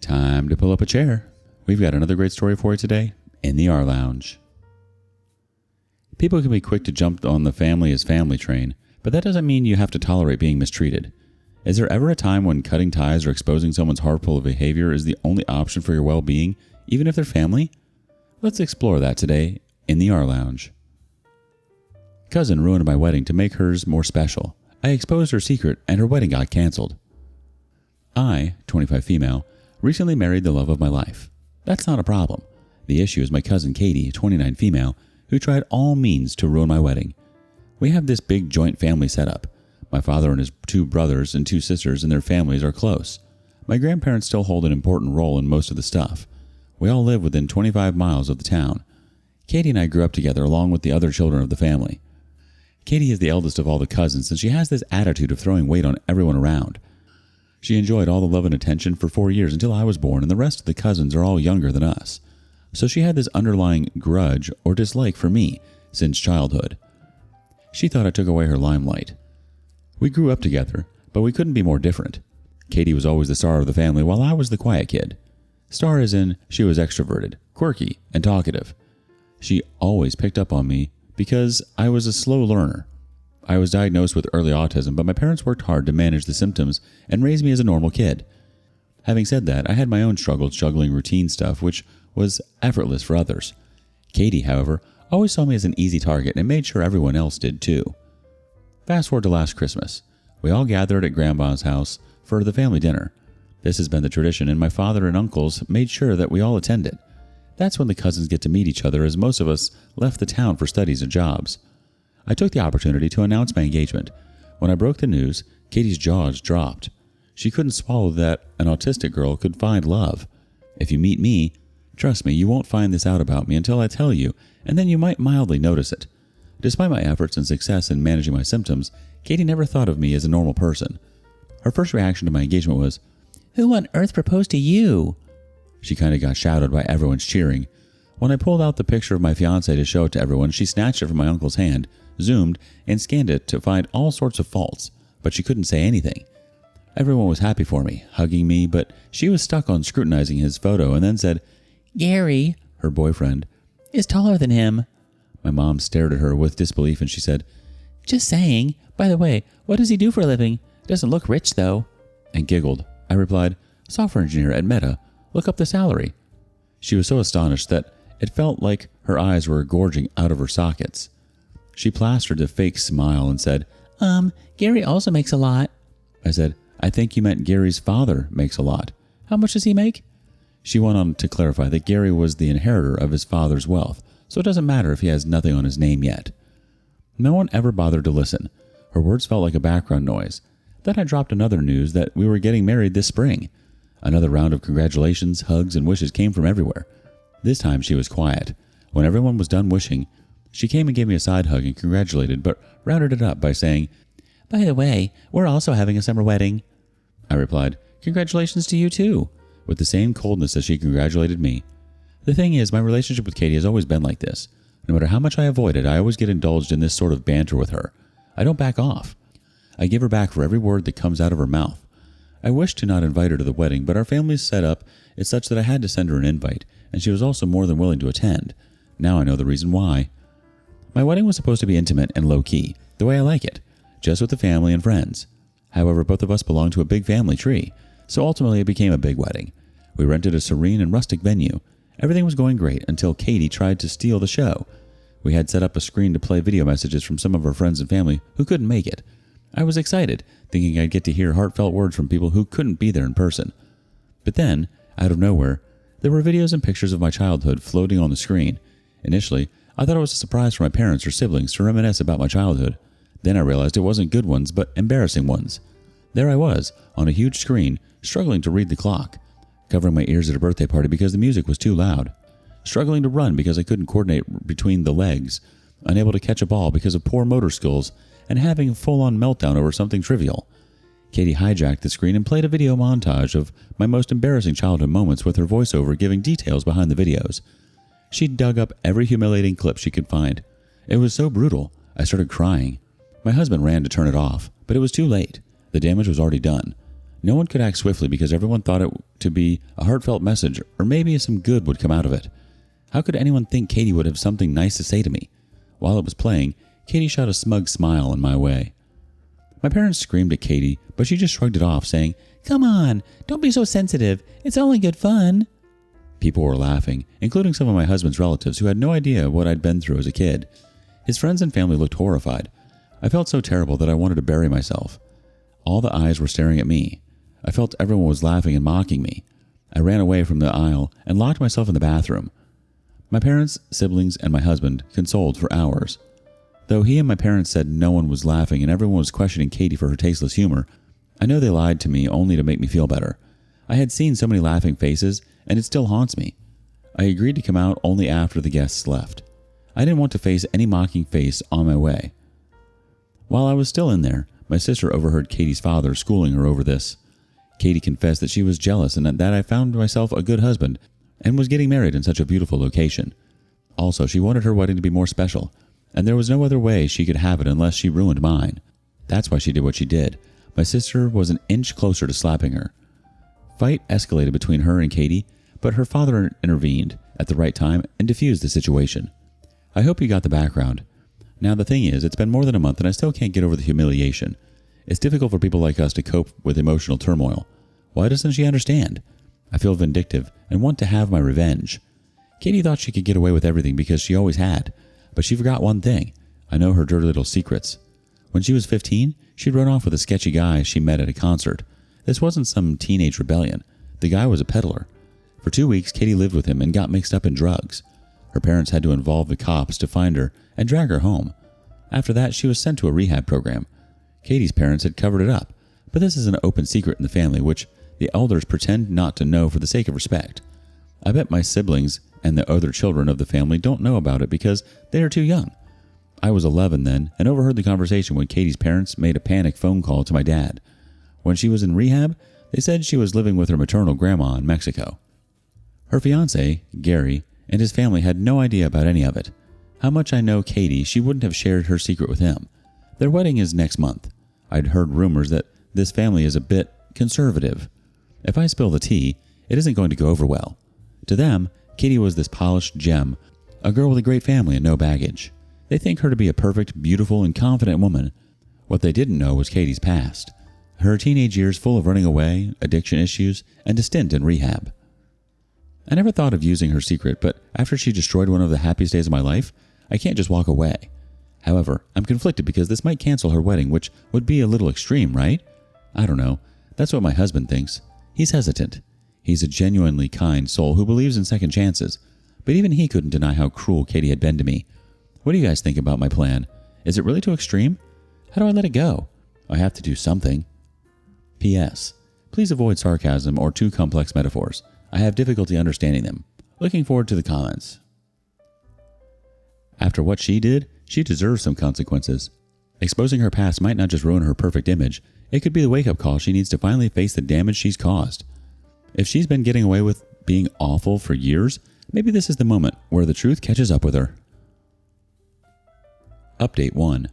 Time to pull up a chair. We've got another great story for you today in the rLounge. People can be quick to jump on the family is family train, but that doesn't mean you have to tolerate being mistreated. Is there ever a time when cutting ties or exposing someone's harmful behavior is the only option for your well-being, even if they're family? Let's explore that today in the rLounge. Cousin ruined my wedding to make hers more special. I exposed her secret and her wedding got canceled. I, 25 female, recently married the love of my life. That's not a problem. The issue is my cousin Katie, 29 female, who tried all means to ruin my wedding. We have this big joint family setup. My father and his 2 brothers and 2 sisters and their families are close. My grandparents still hold an important role in most of the stuff. We all live within 25 miles of the town. Katie and I grew up together along with the other children of the family. Katie is the eldest of all the cousins, and she has this attitude of throwing weight on everyone around. She enjoyed all the love and attention for 4 years until I was born, and the rest of the cousins are all younger than us. So she had this underlying grudge or dislike for me since childhood. She thought I took away her limelight. We grew up together, but we couldn't be more different. Katie was always the star of the family while I was the quiet kid. Star as in she was extroverted, quirky, and talkative. She always picked up on me because I was a slow learner. I was diagnosed with early autism, but my parents worked hard to manage the symptoms and raise me as a normal kid. Having said that, I had my own struggles juggling routine stuff, which was effortless for others. Katie, however, always saw me as an easy target and made sure everyone else did too. Fast forward to last Christmas. We all gathered at Grandma's house for the family dinner. This has been the tradition, and my father and uncles made sure that we all attended. That's when the cousins get to meet each other, as most of us left the town for studies and jobs. I took the opportunity to announce my engagement. When I broke the news, Katie's jaws dropped. She couldn't swallow that an autistic girl could find love. If you meet me, trust me, you won't find this out about me until I tell you, and then you might mildly notice it. Despite my efforts and success in managing my symptoms, Katie never thought of me as a normal person. Her first reaction to my engagement was, "Who on earth proposed to you?" She kind of got shouted by everyone's cheering. When I pulled out the picture of my fiancé to show it to everyone, she snatched it from my uncle's hand, zoomed, and scanned it to find all sorts of faults, but she couldn't say anything. Everyone was happy for me, hugging me, but she was stuck on scrutinizing his photo and then said, "Gary," her boyfriend, "is taller than him." My mom stared at her with disbelief and she said, "Just saying. By the way, what does he do for a living? Doesn't look rich, though," and giggled. I replied, "Software engineer at Meta. Look up the salary." She was so astonished that it felt like her eyes were gorging out of her sockets. She plastered a fake smile and said, Gary also makes a lot." I said, "I think you meant Gary's father makes a lot. How much does he make?" She went on to clarify that Gary was the inheritor of his father's wealth, so it doesn't matter if he has nothing on his name yet. No one ever bothered to listen. Her words felt like a background noise. Then I dropped another news that we were getting married this spring. Another round of congratulations, hugs, and wishes came from everywhere. This time she was quiet. When everyone was done wishing, she came and gave me a side hug and congratulated, but rounded it up by saying, "By the way, we're also having a summer wedding." I replied, "Congratulations to you too," with the same coldness as she congratulated me. The thing is, my relationship with Katie has always been like this. No matter how much I avoid it, I always get indulged in this sort of banter with her. I don't back off. I give her back for every word that comes out of her mouth. I wished to not invite her to the wedding, but our family's setup is such that I had to send her an invite, and she was also more than willing to attend. Now I know the reason why. My wedding was supposed to be intimate and low-key, the way I like it, just with the family and friends. However, both of us belong to a big family tree, so ultimately it became a big wedding. We rented a serene and rustic venue. Everything was going great until Katie tried to steal the show. We had set up a screen to play video messages from some of our friends and family who couldn't make it. I was excited, thinking I'd get to hear heartfelt words from people who couldn't be there in person. But then, out of nowhere, there were videos and pictures of my childhood floating on the screen. Initially, I thought it was a surprise for my parents or siblings to reminisce about my childhood. Then I realized it wasn't good ones, but embarrassing ones. There I was, on a huge screen, struggling to read the clock, covering my ears at a birthday party because the music was too loud, struggling to run because I couldn't coordinate between the legs, unable to catch a ball because of poor motor skills, and having a full-on meltdown over something trivial. Katie hijacked the screen and played a video montage of my most embarrassing childhood moments with her voiceover giving details behind the videos. She dug up every humiliating clip she could find. It was so brutal, I started crying. My husband ran to turn it off, but it was too late. The damage was already done. No one could act swiftly because everyone thought it to be a heartfelt message, or maybe some good would come out of it. How could anyone think Katie would have something nice to say to me? While it was playing, Katie shot a smug smile in my way. My parents screamed at Katie, but she just shrugged it off, saying, "Come on, don't be so sensitive. It's only good fun." People were laughing, including some of my husband's relatives who had no idea what I'd been through as a kid. His friends and family looked horrified. I felt so terrible that I wanted to bury myself. All the eyes were staring at me. I felt everyone was laughing and mocking me. I ran away from the aisle and locked myself in the bathroom. My parents, siblings, and my husband consoled for hours. Though he and my parents said no one was laughing and everyone was questioning Katie for her tasteless humor, I know they lied to me only to make me feel better. I had seen so many laughing faces, and it still haunts me. I agreed to come out only after the guests left. I didn't want to face any mocking face on my way. While I was still in there, my sister overheard Katie's father schooling her over this. Katie confessed that she was jealous and that I found myself a good husband and was getting married in such a beautiful location. Also, she wanted her wedding to be more special, and there was no other way she could have it unless she ruined mine. That's why she did what she did. My sister was an inch closer to slapping her. Fight escalated between her and Katie, but her father intervened at the right time and diffused the situation. I hope you got the background. Now the thing is, it's been more than a month and I still can't get over the humiliation. It's difficult for people like us to cope with emotional turmoil. Why doesn't she understand? I feel vindictive and want to have my revenge. Katie thought she could get away with everything because she always had, but she forgot one thing. I know her dirty little secrets. When she was 15, she'd run off with a sketchy guy she met at a concert. This wasn't some teenage rebellion. The guy was a peddler. For 2 weeks, Katie lived with him and got mixed up in drugs. Her parents had to involve the cops to find her and drag her home. After that, she was sent to a rehab program. Katie's parents had covered it up, but this is an open secret in the family which the elders pretend not to know for the sake of respect. I bet my siblings and the other children of the family don't know about it because they are too young. I was 11 then and overheard the conversation when Katie's parents made a panic phone call to my dad. When she was in rehab, they said she was living with her maternal grandma in Mexico. Her fiancé, Gary, and his family had no idea about any of it. How much I know Katie, she wouldn't have shared her secret with him. Their wedding is next month. I'd heard rumors that this family is a bit conservative. If I spill the tea, it isn't going to go over well. To them, Katie was this polished gem, a girl with a great family and no baggage. They think her to be a perfect, beautiful, and confident woman. What they didn't know was Katie's past. Her teenage years full of running away, addiction issues, and a stint in rehab. I never thought of using her secret, but after she destroyed one of the happiest days of my life, I can't just walk away. However, I'm conflicted because this might cancel her wedding, which would be a little extreme, right? I don't know. That's what my husband thinks. He's hesitant. He's a genuinely kind soul who believes in second chances, but even he couldn't deny how cruel Katie had been to me. What do you guys think about my plan? Is it really too extreme? How do I let it go? I have to do something. P.S. Please avoid sarcasm or too complex metaphors. I have difficulty understanding them. Looking forward to the comments. After what she did, she deserves some consequences. Exposing her past might not just ruin her perfect image, it could be the wake-up call she needs to finally face the damage she's caused. If she's been getting away with being awful for years, maybe this is the moment where the truth catches up with her. Update 1.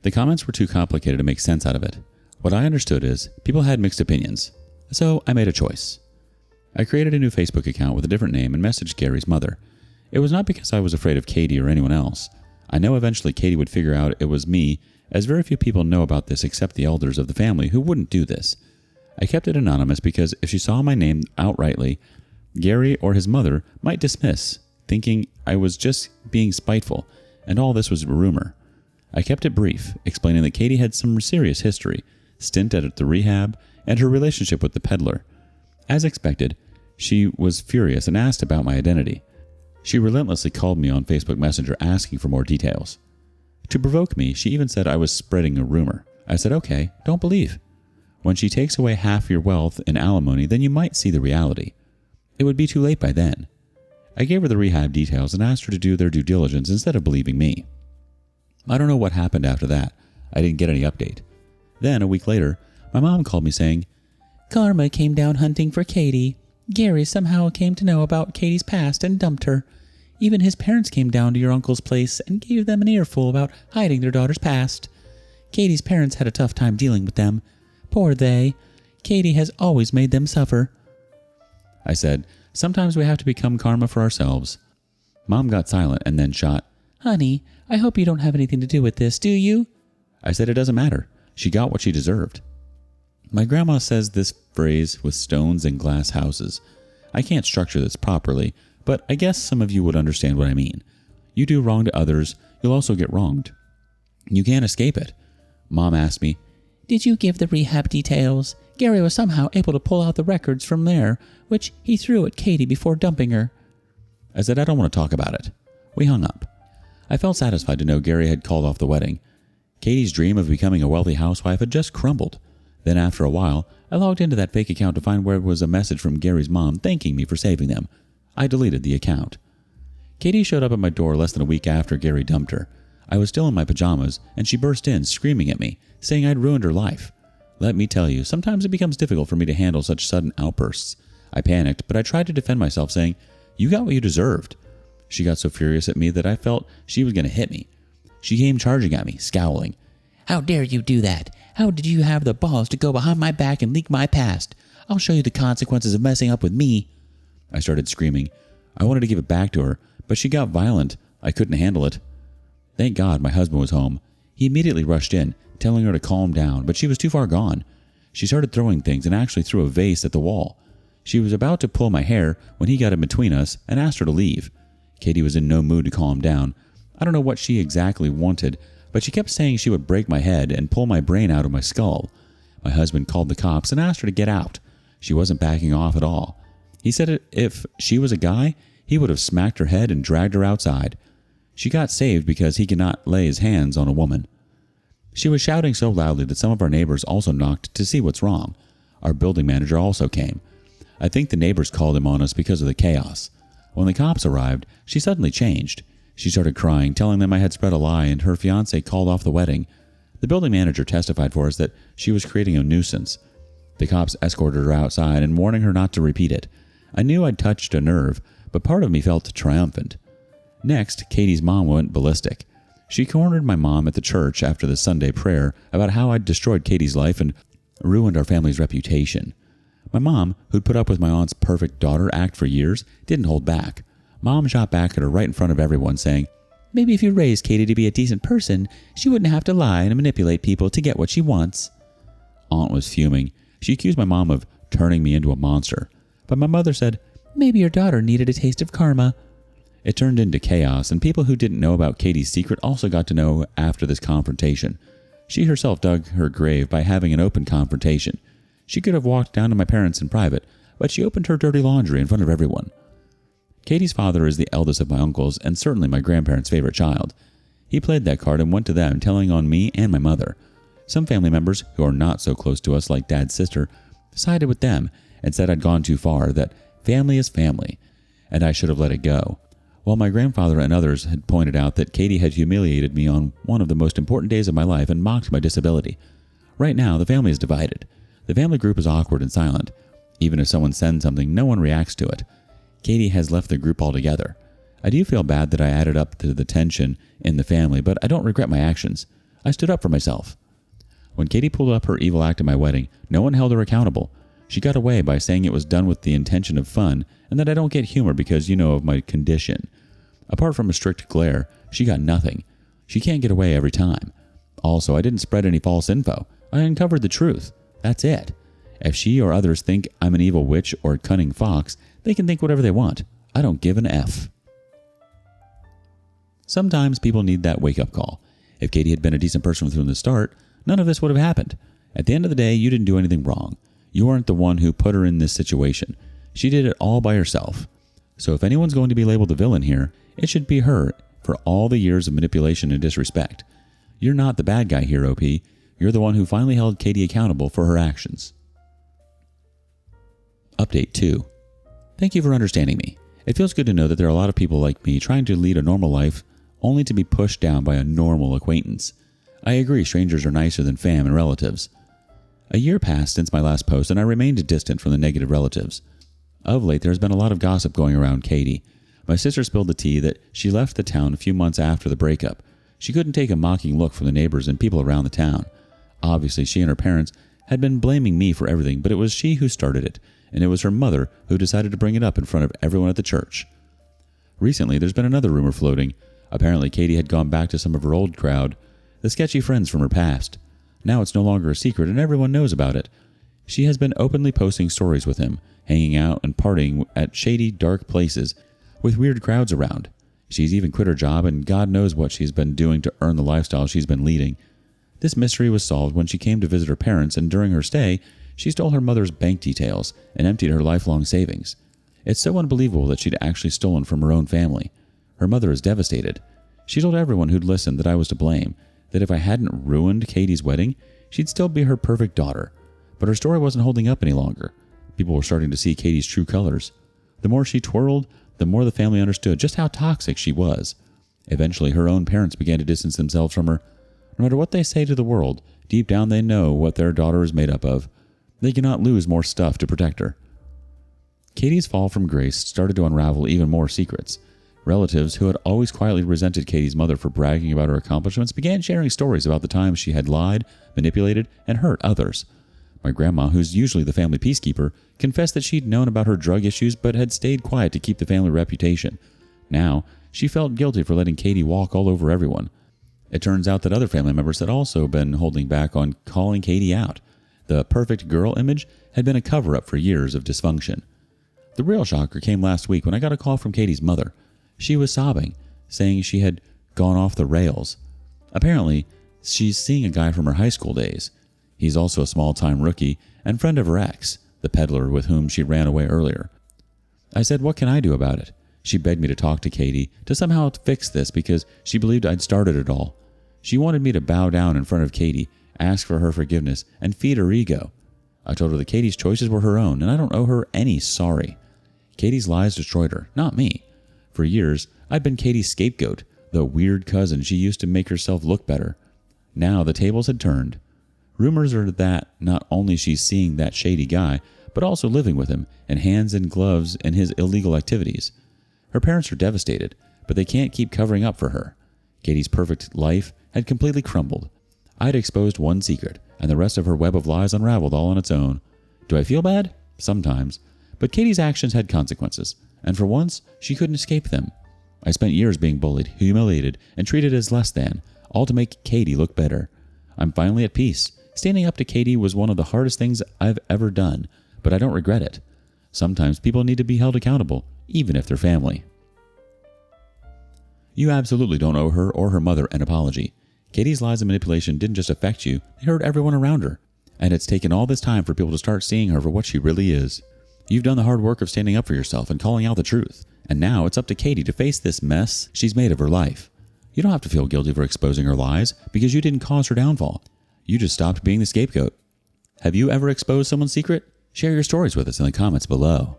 The comments were too complicated to make sense out of it. What I understood is, people had mixed opinions, so I made a choice. I created a new Facebook account with a different name and messaged Gary's mother. It was not because I was afraid of Katie or anyone else. I know eventually Katie would figure out it was me, as very few people know about this except the elders of the family who wouldn't do this. I kept it anonymous because if she saw my name outrightly, Gary or his mother might dismiss, thinking I was just being spiteful, and all this was a rumor. I kept it brief, explaining that Katie had some serious history, stint at the rehab, and her relationship with the peddler. As expected, she was furious and asked about my identity. She relentlessly called me on Facebook Messenger asking for more details. To provoke me, she even said I was spreading a rumor. I said, okay, don't believe. When she takes away half your wealth in alimony, then you might see the reality. It would be too late by then. I gave her the rehab details and asked her to do their due diligence instead of believing me. I don't know what happened after that. I didn't get any update. Then, a week later, my mom called me saying, Karma came down hunting for Katie. Gary somehow came to know about Katie's past and dumped her. Even his parents came down to your uncle's place and gave them an earful about hiding their daughter's past. Katie's parents had a tough time dealing with them. Poor they. Katie has always made them suffer. I said, sometimes we have to become karma for ourselves. Mom got silent and then shot, Honey, I hope you don't have anything to do with this, do you? I said it doesn't matter. She got what she deserved. My grandma says this phrase with stones and glass houses. I can't structure this properly, but I guess some of you would understand what I mean. You do wrong to others, you'll also get wronged. You can't escape it. Mom asked me, Did you give the rehab details? Gary was somehow able to pull out the records from there, which he threw at Katie before dumping her. I said I don't want to talk about it. We hung up. I felt satisfied to know Gary had called off the wedding. Katie's dream of becoming a wealthy housewife had just crumbled. Then after a while, I logged into that fake account to find where was a message from Gary's mom thanking me for saving them. I deleted the account. Katie showed up at my door less than a week after Gary dumped her. I was still in my pajamas, and she burst in, screaming at me, saying I'd ruined her life. Let me tell you, sometimes it becomes difficult for me to handle such sudden outbursts. I panicked, but I tried to defend myself, saying, You got what you deserved. She got so furious at me that I felt she was going to hit me. She came charging at me, scowling. How dare you do that? How did you have the balls to go behind my back and leak my past? I'll show you the consequences of messing up with me. I started screaming. I wanted to give it back to her, but she got violent. I couldn't handle it. Thank God my husband was home. He immediately rushed in, telling her to calm down, but she was too far gone. She started throwing things and actually threw a vase at the wall. She was about to pull my hair when he got in between us and asked her to leave. Katie was in no mood to calm down. I don't know what she exactly wanted, but she kept saying she would break my head and pull my brain out of my skull. My husband called the cops and asked her to get out. She wasn't backing off at all. He said if she was a guy, he would have smacked her head and dragged her outside. She got saved because he cannot lay his hands on a woman. She was shouting so loudly that some of our neighbors also knocked to see what's wrong. Our building manager also came. I think the neighbors called him on us because of the chaos. When the cops arrived, she suddenly changed. She started crying, telling them I had spread a lie and her fiancé called off the wedding. The building manager testified for us that she was creating a nuisance. The cops escorted her outside and warning her not to repeat it. I knew I'd touched a nerve, but part of me felt triumphant. Next, Katie's mom went ballistic. She cornered my mom at the church after the Sunday prayer about how I'd destroyed Katie's life and ruined our family's reputation. My mom, who'd put up with my aunt's perfect daughter act for years, didn't hold back. Mom shot back at her right in front of everyone, saying, Maybe if you raised Katie to be a decent person, she wouldn't have to lie and manipulate people to get what she wants. Aunt was fuming. She accused my mom of turning me into a monster. But my mother said, Maybe your daughter needed a taste of karma. It turned into chaos, and people who didn't know about Katie's secret also got to know after this confrontation. She herself dug her grave by having an open confrontation. She could have walked down to my parents in private, but she opened her dirty laundry in front of everyone. Katie's father is the eldest of my uncles and certainly my grandparents' favorite child. He played that card and went to them, telling on me and my mother. Some family members, who are not so close to us like Dad's sister, sided with them and said I'd gone too far, that family is family, and I should have let it go. While my grandfather and others had pointed out that Katie had humiliated me on one of the most important days of my life and mocked my disability. Right now, the family is divided. The family group is awkward and silent. Even if someone sends something, no one reacts to it. Katie has left the group altogether. I do feel bad that I added up to the tension in the family, but I don't regret my actions. I stood up for myself. When Katie pulled up her evil act at my wedding, no one held her accountable. She got away by saying it was done with the intention of fun and that I don't get humor because you know of my condition. Apart from a strict glare, she got nothing. She can't get away every time. Also, I didn't spread any false info. I uncovered the truth. That's it. If she or others think I'm an evil witch or a cunning fox, they can think whatever they want. I don't give an F. Sometimes people need that wake-up call. If Katie had been a decent person from the start, none of this would have happened. At the end of the day, you didn't do anything wrong. You weren't the one who put her in this situation. She did it all by herself. So if anyone's going to be labeled the villain here, it should be her for all the years of manipulation and disrespect. You're not the bad guy here, OP. You're the one who finally held Katie accountable for her actions. Update 2. Thank you for understanding me. It feels good to know that there are a lot of people like me trying to lead a normal life only to be pushed down by a normal acquaintance. I agree, strangers are nicer than fam and relatives. A year passed since my last post and I remained distant from the negative relatives. Of late, there has been a lot of gossip going around Katie. My sister spilled the tea that she left the town a few months after the breakup. She couldn't take a mocking look from the neighbors and people around the town. Obviously, she and her parents had been blaming me for everything, but it was she who started it, and it was her mother who decided to bring it up in front of everyone at the church. Recently, there's been another rumor floating. Apparently, Katie had gone back to some of her old crowd, the sketchy friends from her past. Now it's no longer a secret and everyone knows about it. She has been openly posting stories with him, hanging out and partying at shady, dark places with weird crowds around. She's even quit her job and God knows what she's been doing to earn the lifestyle she's been leading. This mystery was solved when she came to visit her parents, and during her stay, she stole her mother's bank details and emptied her lifelong savings. It's so unbelievable that she'd actually stolen from her own family. Her mother is devastated. She told everyone who'd listened that I was to blame, that if I hadn't ruined Katie's wedding, she'd still be her perfect daughter. But her story wasn't holding up any longer. People were starting to see Katie's true colors. The more she twirled, the more the family understood just how toxic she was. Eventually, her own parents began to distance themselves from her. No matter what they say to the world, deep down they know what their daughter is made up of. They cannot lose more stuff to protect her. Katie's fall from grace started to unravel even more secrets. Relatives who had always quietly resented Katie's mother for bragging about her accomplishments began sharing stories about the times she had lied, manipulated, and hurt others. My grandma, who's usually the family peacekeeper, confessed that she'd known about her drug issues but had stayed quiet to keep the family reputation. Now, she felt guilty for letting Katie walk all over everyone. It turns out that other family members had also been holding back on calling Katie out. The perfect girl image had been a cover-up for years of dysfunction. The real shocker came last week when I got a call from Katie's mother. She was sobbing, saying she had gone off the rails. Apparently, she's seeing a guy from her high school days. He's also a small-time rookie and friend of her ex, the peddler with whom she ran away earlier. I said, what can I do about it? She begged me to talk to Katie to somehow fix this because she believed I'd started it all. She wanted me to bow down in front of Katie, ask for her forgiveness, and feed her ego. I told her that Katie's choices were her own, and I don't owe her any sorry. Katie's lies destroyed her, not me. For years, I'd been Katie's scapegoat, the weird cousin she used to make herself look better. Now the tables had turned. Rumors are that not only she's seeing that shady guy, but also living with him, and hands in gloves in his illegal activities. Her parents are devastated, but they can't keep covering up for her. Katie's perfect life had completely crumbled. I'd exposed one secret, and the rest of her web of lies unraveled all on its own. Do I feel bad? Sometimes. But Katie's actions had consequences, and for once, she couldn't escape them. I spent years being bullied, humiliated, and treated as less than, all to make Katie look better. I'm finally at peace. Standing up to Katie was one of the hardest things I've ever done, but I don't regret it. Sometimes people need to be held accountable, even if they're family. You absolutely don't owe her or her mother an apology. Katie's lies and manipulation didn't just affect you, they hurt everyone around her. And it's taken all this time for people to start seeing her for what she really is. You've done the hard work of standing up for yourself and calling out the truth. And now it's up to Katie to face this mess she's made of her life. You don't have to feel guilty for exposing her lies because you didn't cause her downfall. You just stopped being the scapegoat. Have you ever exposed someone's secret? Share your stories with us in the comments below.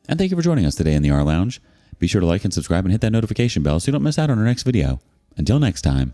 And thank you for joining us today in the rLounge. Be sure to like and subscribe and hit that notification bell so you don't miss out on our next video. Until next time.